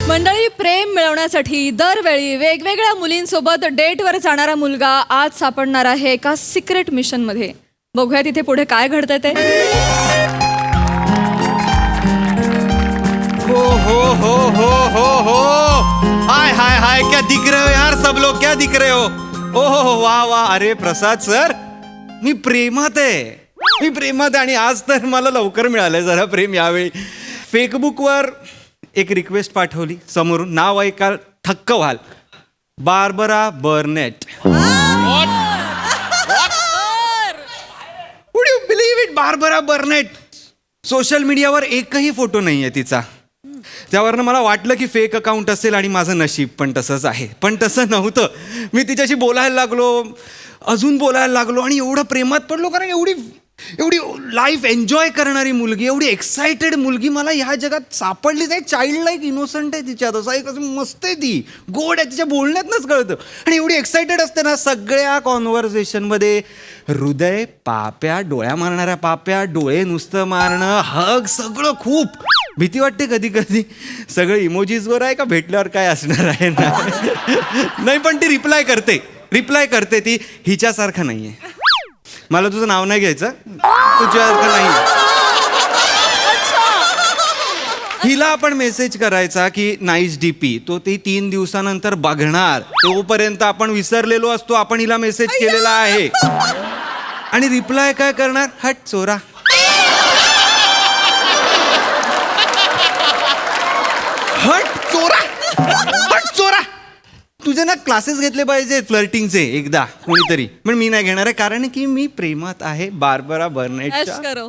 मंडळी, प्रेम मिळवण्यासाठी दरवेळी वेगवेगळ्या मुलींसोबत डेटवर जाणारा मुलगा आज सापडणार आहे एका सिक्रेट मिशन मध्ये. बघूया तिथे पुढे काय घडतंय ते. हो हो हो हो हो हो हाय हाय हाय, क्या दिख रहे हो यार सब लोग, क्या दिख रहे हो. ओ हो वाह वाह. अरे प्रसाद सर, मी प्रेमात आहे आणि आज तर मला लवकर मिळालंय जरा प्रेम. यावेळी फेसबुकवर एक रिक्वेस्ट पाठवली, समोरून नाव ऐकाल थक्क व्हाल, Barbara Burnett. Would you believe it, Barbara Burnett. Social मीडियावर एकही फोटो नाही आहे तिचा. त्यावरनं मला वाटलं की फेक अकाउंट असेल आणि माझं नशीब पण तसंच आहे, पण तसं नव्हतं. मी तिच्याशी बोलायला लागलो, अजून बोलायला लागलो आणि एवढं प्रेमात पडलो, कारण एवढी लाईफ एन्जॉय करणारी मुलगी, एवढी एक्सायटेड मुलगी मला ह्या जगात सापडलीच नाही. चाइल्ड लाईक इनोसंट आहे तिच्यात, असं एक असं मस्त आहे ती, गोड आहे, तिच्या बोलण्यातनंच कळतं. आणि एवढी एक्सायटेड असते ना, सगळ्या कॉन्व्हर्सेशनमध्ये हृदय, पाप्या, डोळ्या मारणाऱ्या पाप्या, डोळे नुसतं मारणं, हग, सगळं. खूप भीती वाटते कधी कधी, सगळं इमोजीजवर आहे का भेटल्यावर काय असणार आहे ना. नाही, पण ती रिप्लाय करते ती. हिच्यासारखं नाही आहे. मला तुझं नाव नाही घ्यायचं, तुझ्यासारखं नाही. हिला आपण मेसेज करायचा की नाईस डीपी, तो ती 3 दिवसानंतर बघणार. तोपर्यंत आपण विसरलेलो असतो, आपण हिला मेसेज केलेला आहे. आणि रिप्लाय काय करणार, हट चोरा. हट चोरा. तुझे ना क्लासेस घेतले पाहिजे फ्लर्टिंगचे एकदा कोणीतरी, पण मी नाही घेणार आहे, कारण की मी प्रेमात आहे बार्बरा बर्नेटच्या.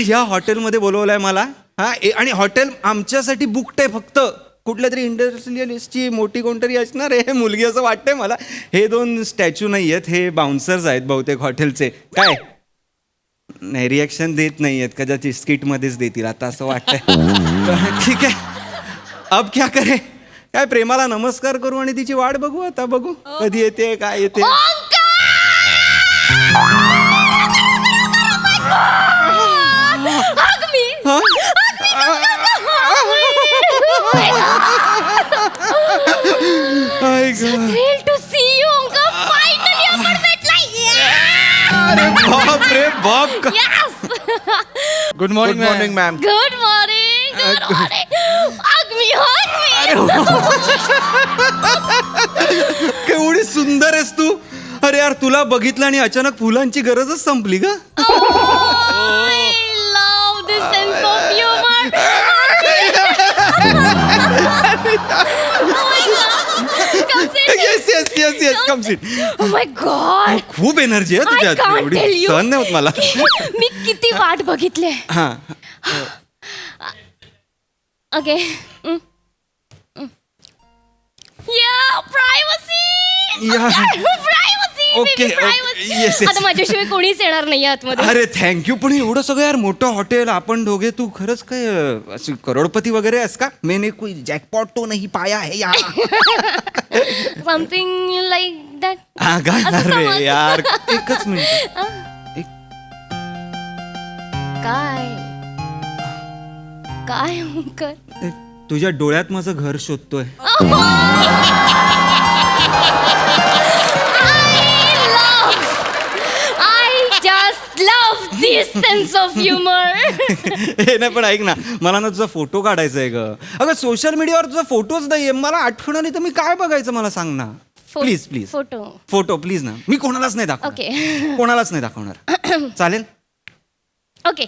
या हॉटेलमध्ये बोलवलंय मला. हा, आणि हॉटेल आमच्यासाठी बुकड आहे फक्त. कुठल्या तरी इंडस्ट्रियलिस्टची मोठी कोणतरी असणार आहे मुलगी, असं वाटतंय मला. हे 2 स्टॅच्यू नाही आहेत, हे बाउन्सर्स आहेत बहुतेक हॉटेलचे. काय नाही, रिॲक्शन देत नाही आहेत, कदाचित स्किटमध्येच देतील आता असं वाटतंय. ठीक आहे, अब क्या करे, काय प्रेमाला नमस्कार करू आणि तिची वाट बघू. आता बघू कधी येते, काय येते. बाप रे बाप. Good morning ma'am. Good morning. केवढी सुंदर आहेस तू. अरे यार, तुला बघितलं आणि अचानक फुलांची गरजच संपली का. I love the sense of humor. Yes come seat. Oh my God. खूप एनर्जी आहे तुझ्यात, I can't एवढी tell you. सहन नाही होत मला. मी किती वाट बघितले. हा, ओके. प्रायव्हसी. Okay, yes. आता माझ्याशिवाय कोणीच येणार नाही आतमध्ये. अरे थँक्यू. पण एवढं सगळं यार, मोठं हॉटेल, आपण दोघे, तू खरंच काय अशी करोडपती वगैरे आहेस का. मैंने कोई जॅकपॉट तो नाही पाया है यार. Something like that. अरे यार, एकच मिनिट. काय ओंकार, तुझ्या डोळ्यात माझं घर शोधतोय. love this sense of humor. हे नाही, पण ऐक ना, मला ना तुझा फोटो काढायचा आहे ग. अगं सोशल मीडियावर तुझा फोटोच नाहीये, मला आठवण आली तर मी काय बघायचं मला सांग ना. प्लीज फोटो प्लीज ना. मी कोणालाच नाही दाखवणार. ओके. कोणालाच नाही दाखवणार. चालेल. ओके.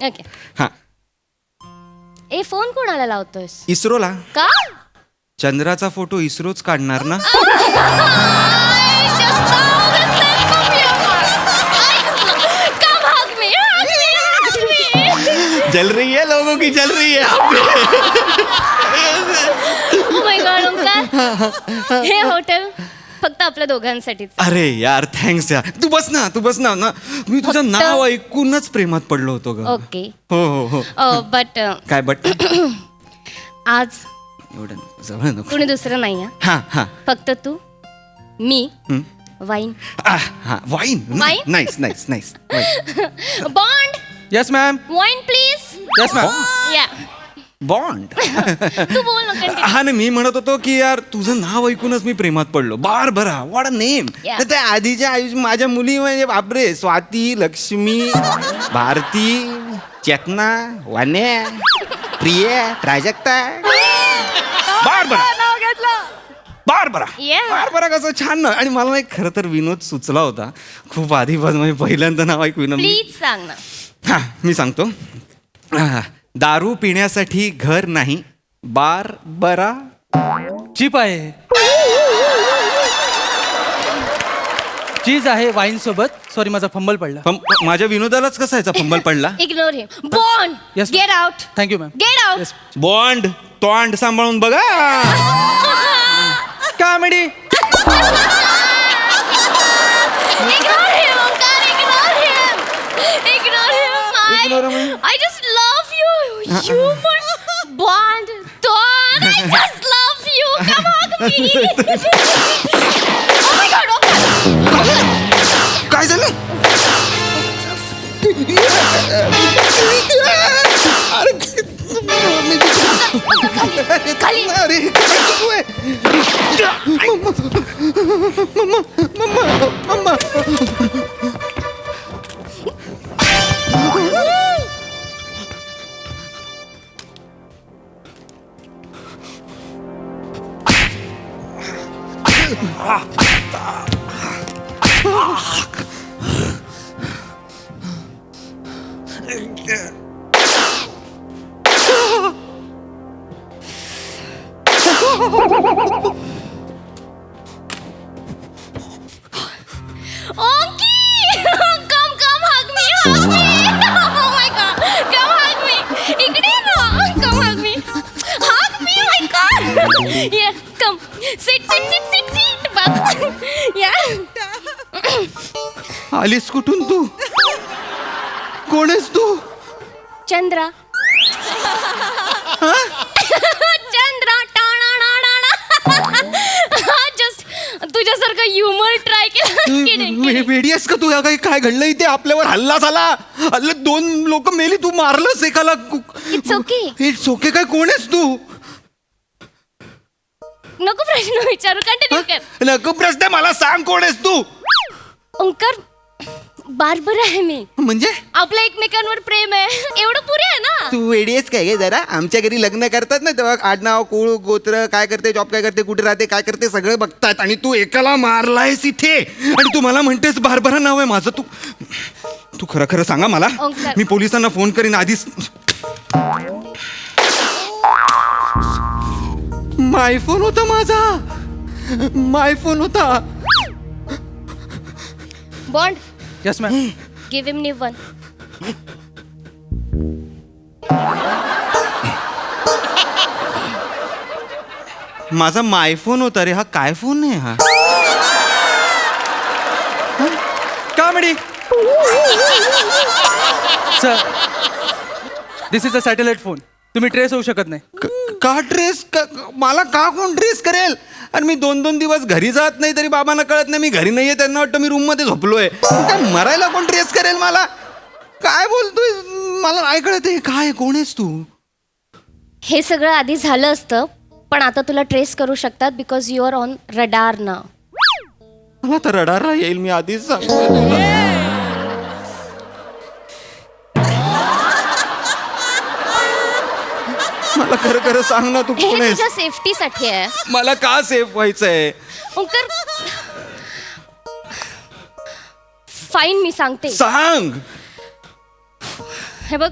ओके. हा. ए, फोन कोणाला लावतोयस. इस्रोला. का. चंद्राचा फोटो इस्रोच काढणार ना. जल रही है लोगों की, जल रही है. Oh my God, ओंकार, हे हॉटेल फक्त आपल्या दोघांसाठीच. अरे यार, थँक्स यार. तू बस ना ना. मी तुझं नाव ऐकूनच प्रेमात पडलो होतो ग. ओके. हो. बट काय बट. आज एवढं जवळ नको. कुणी दुसरं नाही. हा. फक्त तू, मी, wine. Wine. Nice. Bond. Yes ma'am. Wine please. Yes ma'am. या. बॉन्ड. तू बोल ना continue. हा ना, मी म्हणत होतो की यार तुझं नाव ऐकूनच मी प्रेमात पडलो. Barbara, what a name. Yeah. त्या आधीच्या आयुष्य माझ्या मुली म्हणजे बापरे, स्वाती, लक्ष्मी, भारती, चेतना, वान्या, प्रिया, प्राजक्ता. बारबरा, नाव घेतलं. बारबरा. Yeah. बारबरा कसं छान ना. आणि मला एक खरं तर विनोद सुचला होता खूप आधीपासून, म्हणजे पहिल्यांदा नाव ऐकून प्लीज सांग ना. हा मी सांगतो. दारू पिण्यासाठी घर नाही, बार बरा. चिप आहे, चीज आहे वाईन सोबत. सॉरी, माझा फंबल पडला. माझ्या विनोदालाच कसा याचा फंबल पडला. Ignore him. Bond. Yes, get out. Thank you ma'am. Get out. Yes. Bond तोंड सांभाळून बघा. Comedy. Ignore him, Omkar. Ignore him. Ignore him. Ignore him. I just love you. Humor. Bond. Dawn. I just love you. Come hug me. Oh my God, Omkar. काय झालं. खाली. अरे काय चालू आहे? Mamma. Onki! Come hug me. Hug me. Oh my God. Come hug me. इकडे ना. Come hug me. Hug me. Oh my God. Yeah, come. Sit. Bus. Yeah. आलीस कुठून तू. कोण आहेस तू. चंद्रा. चंद्रा. जस्ट तुझ्यासारखं ह्युमर ट्राय केलं. वेडी आहेस का तू. या काय घडलं इथे. आपल्यावर हल्ला झाला. हल्ले 2 लोक मेली. तू मारलंस एकाला. It's okay. It's okay. काय कोण आहेस तू. नको प्रश्न विचारू. कंटिन्यू कर. नको प्रश्न. मला सांग कोण आहेस तू. ओंकार, बारबर आहे मी. म्हणजे आपलं एकमेकांवर प्रेम आहे एवढं पुरे आहे ना. तू वेडी आहेस काय गे जरा. आमच्या घरी लग्न करतात ना तेव्हा आडनाव, कुळ, गोत्र, काय करते, जॉब काय करते, कुठे राहते, काय करते, सगळं बघतात. आणि तू एकाला मारलायस इथे. आणि तू मला म्हणतेस बारबरा नाव आहे माझं. तू खरं सांगा मला. ओंकार. मी पोलिसांना फोन करीन आधीच. माय फोन होता माझा. माय फोन होता. बॉन्ड. Yes ma'am. गिव्ह हिम वन. माझा माय फोन होता रे. हा काय फोन आहे हा. Comedy. Sir, this is a satellite phone. तुम्ही ट्रेस होऊ शकत नाही. का ट्रेस. मला का कोण ट्रेस करेल. आणि मी 2 दिवस घरी जात नाही तरी बाबांना कळत नाही मी घरी नाहीये. त्यांना वाटतं मी रूम मध्ये झोपलोय. काय मरायला कोण ट्रेस करेल मला. काय बोलतोय. मला नाही कळत आहे. काय कोण आहेस तू. हे सगळं आधी झालं असतं पण आता तुला ट्रेस करू शकतात because you are on radar ना. मला तर रडारा येईल. मी आधीच सांगतोय तुला. मला खरं सांग ना तू हे कोण आहेस. तुझ्या सेफ्टीसाठी आहे. मला का सेफ व्हायचंय. ओंकार, फाईन मी सांगते. सांग. हे बघ,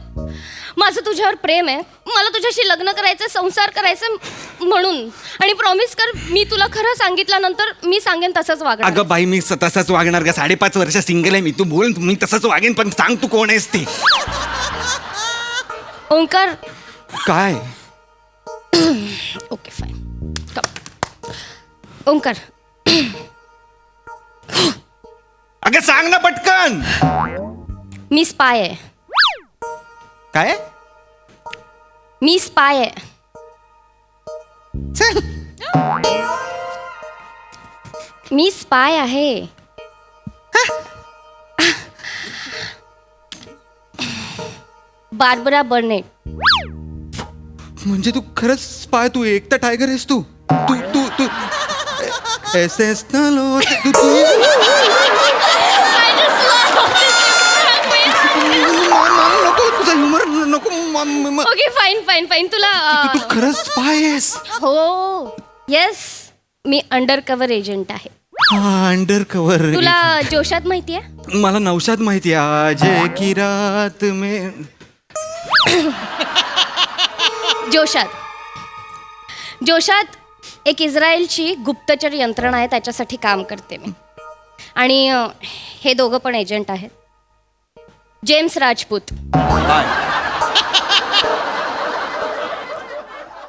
माझं तुझ्यावर प्रेम आहे. मला तुझ्याशी लग्न करायचं, संसार करायचं म्हणून. आणि प्रॉमिस कर, मी तुला खरं सांगितल्यानंतर मी सांगेन तसंच वागणार. अगं बाई, मी तसंच वागणार का. 5.5 वर्ष सिंगल आहे मी. तू बोल, मी तसंच वागेन. पण सांग तू कोण आहेस ते. ओंकार. काय. Okay fine. ओंकार, अगं सांग ना पटकन. मी स्पाय आहे. काय. मी स्पाय आहे. मी स्पाय आहे. Barbara Burnett. म्हणजे तू खरंच स्पाय, तू एकटा टायगर आहेस तू तू तू तू SS ना लो तू तू I just love this. नको तुझा ह्युमर नको ओके फाईन तुला तू खरंच स्पाय आहेस. हो येस मी अंडर कव्हर एजंट आहे. Under cover. तुला जोशात माहितीये? मला नौशाद माहिती आहे. आज की रात में जोशात एक इस्रायलची गुप्तचर यंत्रणा आहे, त्याच्यासाठी काम करते मी. आणि हे दोघं पण एजंट आहेत. James Rajput,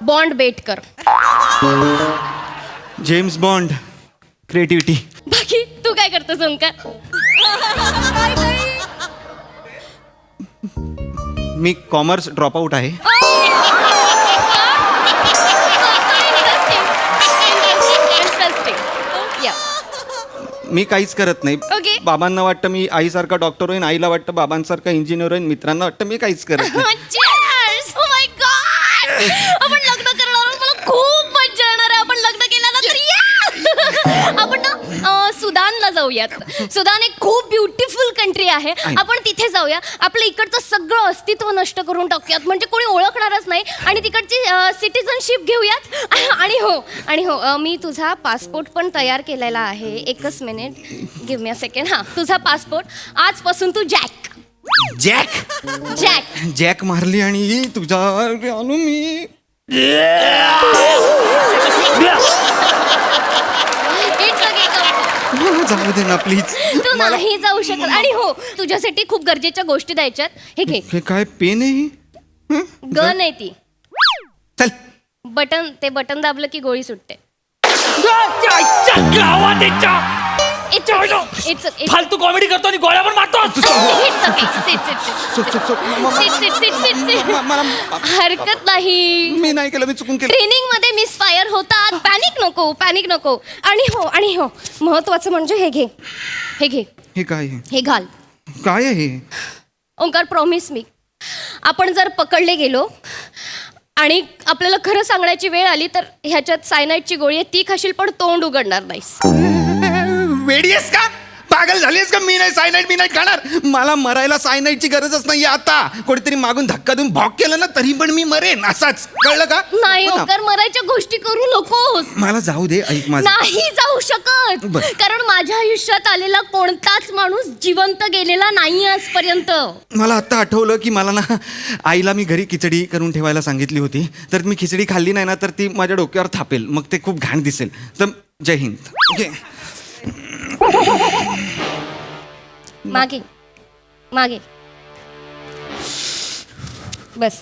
bond Betkar. James bond. Creativity. बाकी तू काय करतोस ओंकार? मी कॉमर्स ड्रॉप आउट आहे. मी काहीच करत नाही. Okay. बाबांना वाटतं मी आईसारखा डॉक्टर होईन, आईला वाटतं बाबांसारखा इंजिनियर होईन, मित्रांना वाटतं मी काहीच करत नाही. Oh my God! आपण लग्न करणार आहोत. मला खूप मजा येणार आहे. आपण लग्न केल्यानंतर आपण ना सुदानला जाऊयात. सुदान एक खूप ब्युटिफुल कंट्री आहे. आपण तिथे जाऊया. आपलं इकडचं सगळं अस्तित्व नष्ट करून टाकूयात, म्हणजे कोणी ओळखणारच नाही. आणि तिकडची सिटिझनशिप घेऊयात. आणि हो मी तुझा पासपोर्ट पण तयार केलेला आहे. एकच minute, give me a second. हां, तुझा पासपोर्ट. आजपासून तू जॅक. जॅक मारली आणि तुझा आणू मी. जाऊ दे ना प्लीज. तू नाही जाऊ शकत. आणि हो तुझ्यासाठी खूप गरजेच्या गोष्टी द्यायच्यात. हे घे. हे काय पेन आहे? गन आहे ती. चल. बटन दाबलं की गोळी सुटते. फालतू कॉमेडी करतो आणि गोळ्या पण मारतो. हरकत नाही. मी नाही केलं, मी चुकून केलं. ट्रेनिंग मध्ये मिसफायर होतात. पॅनिक नको. आणि हो महत्वाचं म्हणजे हे घे. हे काय आहे? हे घाल. काय आहे? ओंकार प्रॉमिस मी, आपण जर पकडले गेलो आणि आपल्याला खरं सांगण्याची वेळ आली तर ह्याच्यात सायनाइडची गोळी आहे, ती खाशील पण तोंड उघडणार नाहीस. वेडी आहेस का? पागल झालीस का? मी नाही सायनाइड खाणार. मला मरायला सायनाइडची गरजच नाही आता. कोणीतरी मागून धक्का देऊन भॉक केलं ना तरी पण मी मरेन, असाच. कळलं का? नाही हो ना. ओंकार, मरायच्या गोष्टी करू नकोस. मला जाऊ दे. ऐक माझं. नाही जाऊ शकत. बरं. कारण माझ्या आयुष्यात आलेला कोणताच माणूस जिवंत गेलेला नाही आजपर्यंत. मला आता आठवलं की मला ना आईला मी घरी खिचडी करून ठेवायला सांगितली होती. तर मी खिचडी खाल्ली नाही ना तर ती माझ्या डोक्यावर थापेल, मग ते खूप घाण दिसेल. तर जय हिंद. ओके. मागे बस.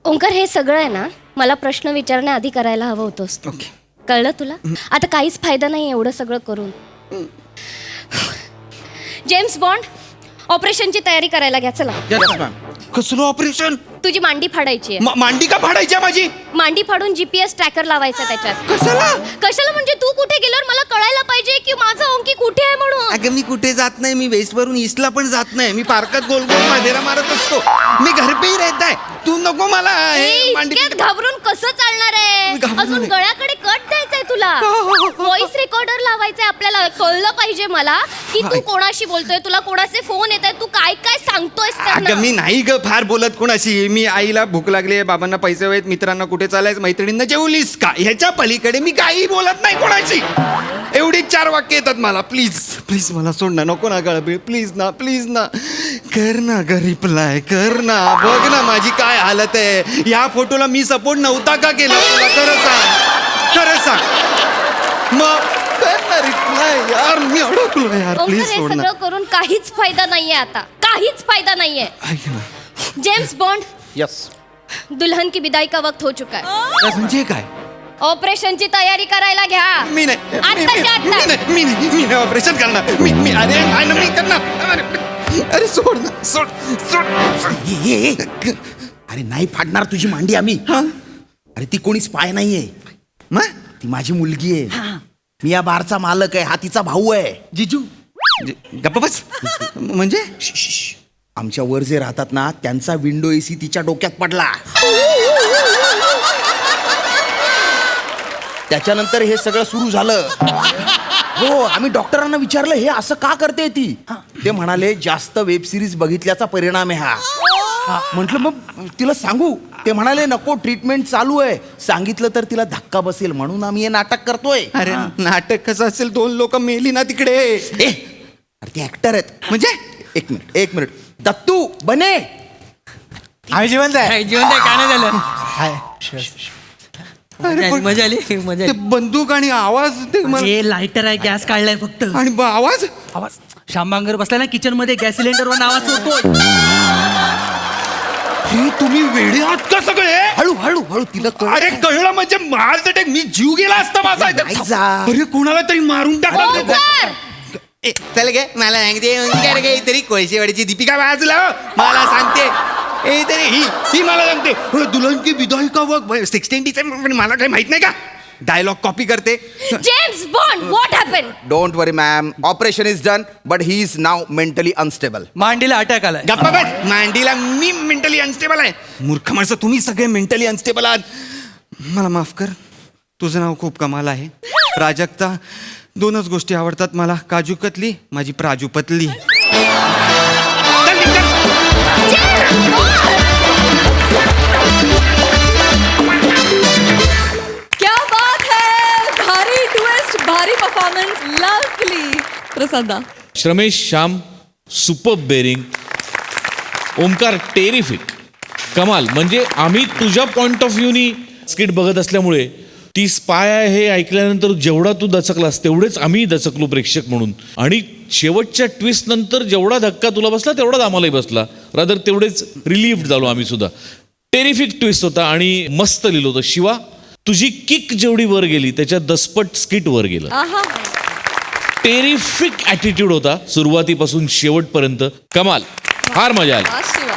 ओंकार, हे सगळं आहे ना मला प्रश्न विचारण्याआधी करायला हवं होतंस. ओके. कळलं तुला? आता काहीच फायदा नाही एवढं सगळं करून. जेम्स बॉन्ड, ऑपरेशनची तयारी करायला घ्या. चला. कसलं ऑपरेशन? तुझी मांडी फाडायची आहे. मांडी का फाडायची आहे माझी? मांडी फाडून GPS ट्रॅकर लावायचा त्याच्यात. कशाला म्हणजे तू कुठे गेल्यावर मला कळायला पाहिजे की माझा ओंकी कुठे आहे म्हणून. अगं मी कुठे जात नाही. मी वेस्ट वरून ईस्टला पण जात नाही. मी पार्कात गोल गोल मांडेरा मारत असतो. मी घर पे ही रहता है. तू नको मला हे मांडी. इतक्यात घाबरून कसं चालणार आहे? घाबरून अजून नाही. गळ्याकडे कट द्यायचंय तुला. व्हॉइस रेकॉर्डर लावायचंय आपल्याला. कळलं पाहिजे मला की तू कोणाशी बोलतोय, तुला कोणाचे फोन येत आहेत, तू काय काय सांगतोयस त्यांना. अगं मी नाही ग फार बोलत कोणाशी. मी आईला भूक लागली, बाबांना पैसे हवेत, मित्रांना कुठे चालायचं, मैत्रिणींना जेवलीस का, ह्याच्या पलीकडे मी काही बोलत नाही कोणाशी. एवढी 4 वाक्य येतात मला. प्लीज मला सोड ना. नको ना गळबीळ. प्लीज ना कर ना ग रिप्लाय कर ना. बघ ना माझी काय हालत आहे. या फोटोला मी सपोर्ट नव्हता का केला तुला? खरं सांग मग कर ना रिप्लाय. यार मी अडकलो यार. ओंकार, प्लीज हे सोड ना. सगळं करून काहीच फायदा नाहीये आता. काहीच फायदा नाहीये. ऐक ना. James bond, yes. दुल्हन की विदाई का वक्त हो चुका है. म्हणजे काय? ऑपरेशनची तयारी करायला घ्या. मी नाही आत्ताच्या आत्ता. मी नाही ऑपरेशन करणार. मी अरे नाही ना मी करणार. अरे सोड ना. सोड. अरे नाही फाडणार तुझी मांडी आम्ही. अरे ती कोणी स्पाय नाहीये. मग ती माझी मुलगी आहे. मी या बारचा मालक आहे. हा तिचा भाऊ आहे. जिजू. गप्पा बस. म्हणजे आमच्या वर जे राहतात ना त्यांचा विंडो एसी तिच्या डोक्यात पडला. त्याच्यानंतर हे सगळं सुरू झालं. हो, आम्ही डॉक्टरांना विचारलं हे असं का करते ती. ते म्हणाले जास्त वेब सिरीज बघितल्याचा परिणाम आहे हा. म्हटलं मग तिला सांगू. ते म्हणाले नको, ट्रीटमेंट चालू आहे. सांगितलं तर तिला धक्का बसेल म्हणून आम्ही हे नाटक करतोय. अरे नाटक कसं असेल, 2 लोक मेली ना तिकडे. अरे ते ऍक्टर आहेत. म्हणजे एक मिनिट दत्तू बने. आम्ही जिवंत आहे. जिवंत आहे, काय नाही झालं. अरे पण मजा आली मजा ते आली. बंदूक आणि आवाज ते मला- हे लायटर आहे, गॅस काढलाय फक्त. आणि आवाज आवाज शांबांगर बसलाय ना किचन मध्ये, गॅस सिलेंडरवर आवाज होतो. हे तुम्ही वेडे आहात का सगळे? हळू हळू हळू तिला अरे कळलं म्हणजे मार अटॅक, मी जीव गेला असता माझा. नाही जा. अरे कोणाला तरी मारून टाकलं. चल गे मला सांगते तरी कोळशेवाडीची दीपिका बाजूला हो. मला सांगते तरी ही मला सांगते दुल्हन की विदाई का वग 16 डिसेंबर, मला काही माहित नाही का. डायलॉग कॉपी करते. James bond, what happen? Don't worry ma'am, operation is done but he is now mentally unstable. मांडीला अटॅक आलाय. गप्पा बस. मांडीला मी मेंटली अनस्टेबल आहे. मूर्ख माणसं तुम्ही सगळे मेंटली अनस्टेबल आहात. मला माफ कर. तुझं नाव खूप कमाल आहे. प्राजक्ता, 2च गोष्टी आवडतात मला, काजू कतली, माझी प्राजू पतली. क्या बात है, भारी ट्विस्ट, भारी परफॉर्मन्स, लवली. प्रसादा, श्रमेश श्याम सुपर बेरिंग, ओमकार टेरिफिक, कमाल. म्हणजे आम्ही तुझ्या पॉइंट ऑफ व्ह्यूनी स्किट बघत असल्यामुळे ती स्पाय आहे हे ऐकल्यानंतर जेवढा तू दचकलास तेवढेच आम्ही दचकलो प्रेक्षक म्हणून. आणि शेवटच्या ट्विस्ट नंतर जेवढा धक्का तुला बसला तेवढाच आम्हालाही बसला. रादर तेवढेच रिलीव्ड झालो आम्ही सुद्धा. टेरिफिक ट्विस्ट होता आणि मस्त लिहिलं होतं. शिवा, तुझी किक जेवढी वर गेली त्याच्या दसपट स्किट वर गेलं. आहा, टेरिफिक ॲटिट्यूड होता सुरुवातीपासून शेवटपर्यंत. कमाल, फार मजा आली. शिवा.